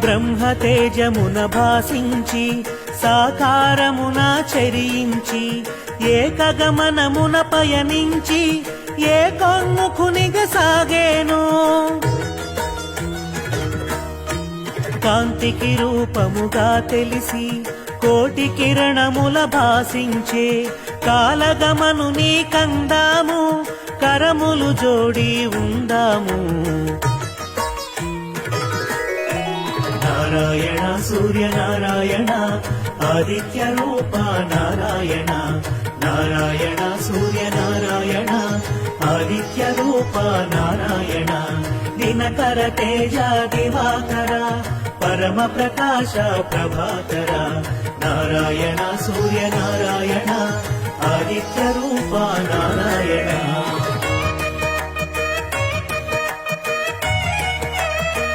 బ్రహ్మ తేజమున భాసించి సాకారమున చరించి ఏకగమనమున పయనించి ఏకోన్ముఖునిగా సాగేను కాంతికి రూపముగా తెలిసి కోటి కిరణముల భాసించే కాలగమను నీ కందాము కరములు జోడి ఉందాము నారాయణ సూర్యనారాయణ ఆదిత్య రూప నారాయణ నారాయణ సూర్యనారాయణ ఆదిత్య రూప నారాయణ దినకర తేజ దివాకర పరమ ప్రకాశ ప్రభాకర నారాయణ సూర్యనారాయణ ఆదిత్య రూప నారాయణ